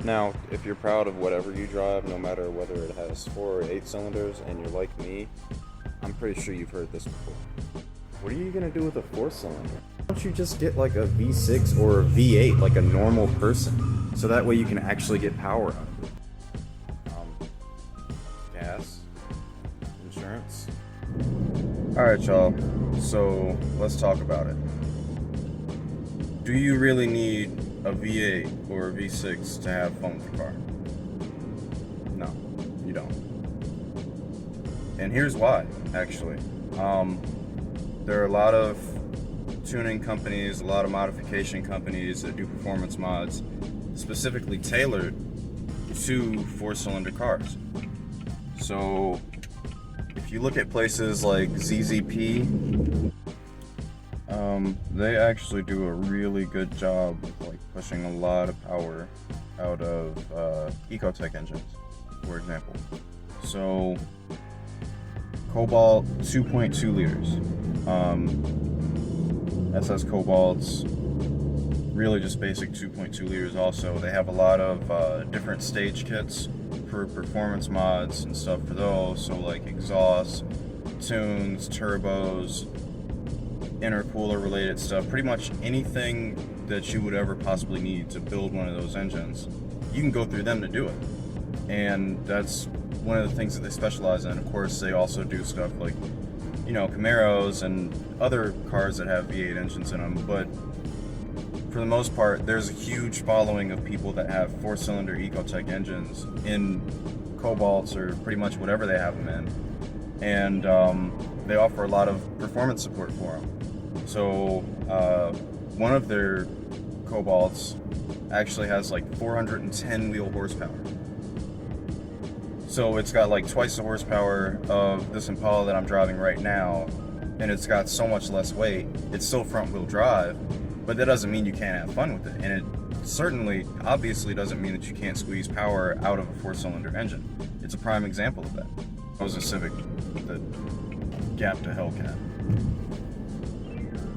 Now, if you're proud of whatever you drive, no matter whether it has 4 or 8 cylinders, and you're like me, I'm pretty sure you've heard this before. What are you gonna do with a 4-cylinder? Why don't you just get like a V6 or a V8 like a normal person? So that way you can actually get power out of it. Gas, insurance. Alright, y'all. So let's talk about it. Do you really need a V8 or a V6 to have fun with your car? No, you don't. And here's why, actually. There are a lot of tuning companies, a lot of modification companies that do performance mods specifically tailored to 4-cylinder cars. So if you look at places like ZZP, they actually do a really good job of like pushing a lot of power out of Ecotech engines, for example. So Cobalt 2.2 liters. SS Cobalt's really just basic 2.2 liters also. They have a lot of different stage kits for performance mods and stuff for those. So like exhausts, tunes, turbos, intercooler related stuff, pretty much anything that you would ever possibly need to build one of those engines, you can go through them to do it. And that's one of the things that they specialize in. Of course, they also do stuff like, you know, Camaros and other cars that have V8 engines in them, but for the most part, there's a huge following of people that have 4-cylinder Ecotech engines in Cobalts or pretty much whatever they have them in, and they offer a lot of performance support for them. So one of their Cobalts actually has like 410 wheel horsepower. So it's got like twice the horsepower of this Impala that I'm driving right now, and it's got so much less weight. It's still front wheel drive, but that doesn't mean you can't have fun with it. And it certainly, obviously doesn't mean that you can't squeeze power out of a 4-cylinder engine. It's a prime example of that. That was a Civic that gapped a Hellcat.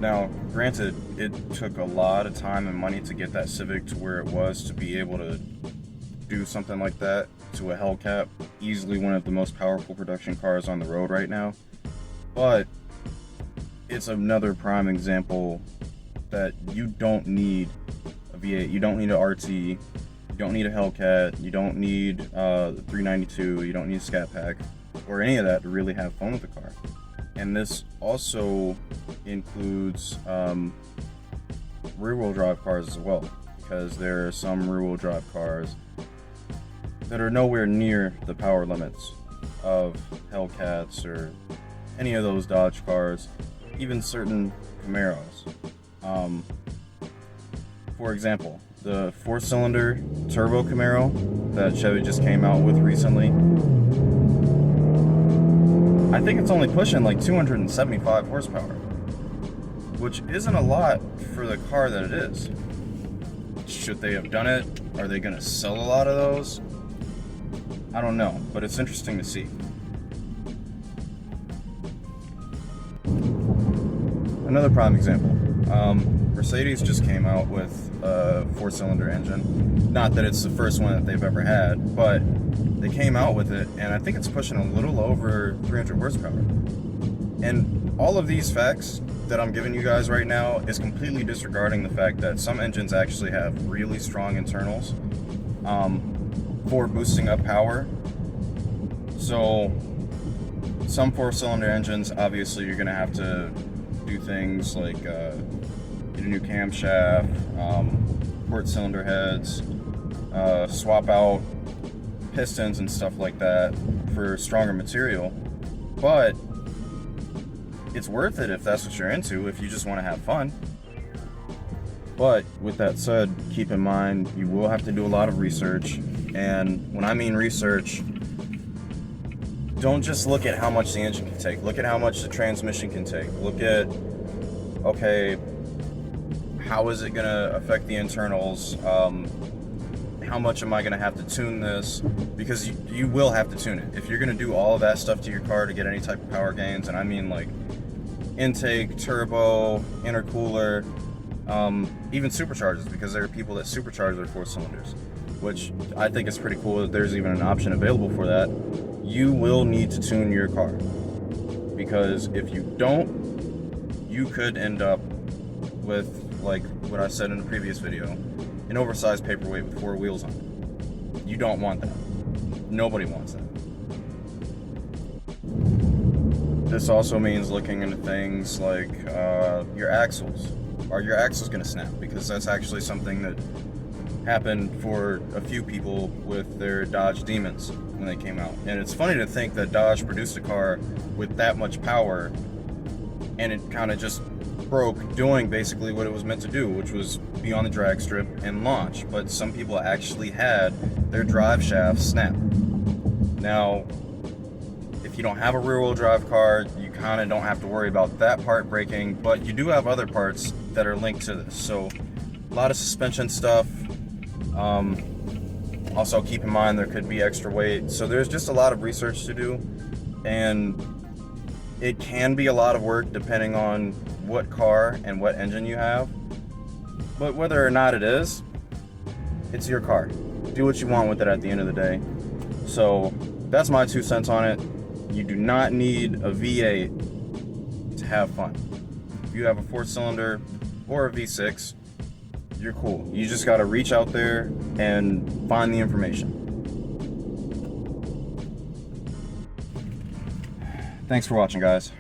Now, granted, it took a lot of time and money to get that Civic to where it was to be able to do something like that to a Hellcat, easily one of the most powerful production cars on the road right now. But it's another prime example that you don't need a V8, you don't need an RT, you don't need a Hellcat, you don't need the 392, you don't need a Scat Pack, or any of that to really have fun with the car. And this also includes rear-wheel drive cars as well, because there are some rear-wheel drive cars that are nowhere near the power limits of Hellcats or any of those Dodge cars, even certain Camaros. For example, the 4-cylinder turbo Camaro that Chevy just came out with recently, I think it's only pushing like 275 horsepower, which isn't a lot for the car that it is. Should they have done it? Are they going to sell a lot of those? I don't know, but it's interesting to see. Another prime example. Mercedes just came out with a 4-cylinder engine. Not that it's the first one that they've ever had, but they came out with it, and I think it's pushing a little over 300 horsepower. And all of these facts that I'm giving you guys right now is completely disregarding the fact that some engines actually have really strong internals for boosting up power. So some 4-cylinder engines, obviously you're going to have to do things like get a new camshaft, port cylinder heads, swap out pistons and stuff like that for stronger material. But it's worth it if that's what you're into, if you just want to have fun. But with that said, keep in mind you will have to do a lot of research. And when I mean research, don't just look at how much the engine can take. Look at how much the transmission can take. Look at, okay, how is it going to affect the internals? How much am I going to have to tune this? Because you will have to tune it. If you're going to do all of that stuff to your car to get any type of power gains, and I mean like intake, turbo, intercooler, even superchargers, because there are people that supercharge their 4 cylinders. which I think is pretty cool that there's even an option available for that, you will need to tune your car. Because if you don't, you could end up with, like what I said in the previous video, an oversized paperweight with 4 wheels on it. You don't want that. Nobody wants that. This also means looking into things like your axles. Are your axles going to snap? Because that's actually something that happened for a few people with their Dodge Demons when they came out. And it's funny to think that Dodge produced a car with that much power and it kind of just broke doing basically what it was meant to do, which was be on the drag strip and launch. But some people actually had their drive shafts snap. Now, if you don't have a rear-wheel drive car, you kind of don't have to worry about that part breaking, but you do have other parts that are linked to this. So a lot of suspension stuff. Also keep in mind there could be extra weight. So there's just a lot of research to do, and it can be a lot of work depending on what car and what engine you have. But whether or not it is, it's your car. Do what you want with it at the end of the day. So that's my 2 cents on it. You do not need a V8 to have fun. If you have a 4-cylinder or a V6, you're cool. You just gotta reach out there and find the information. Thanks for watching, guys.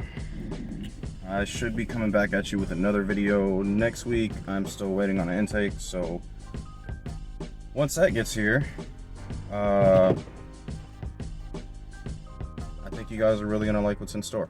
I should be coming back at you with another video next week. I'm still waiting on an intake, so once that gets here, I think you guys are really gonna like what's in store.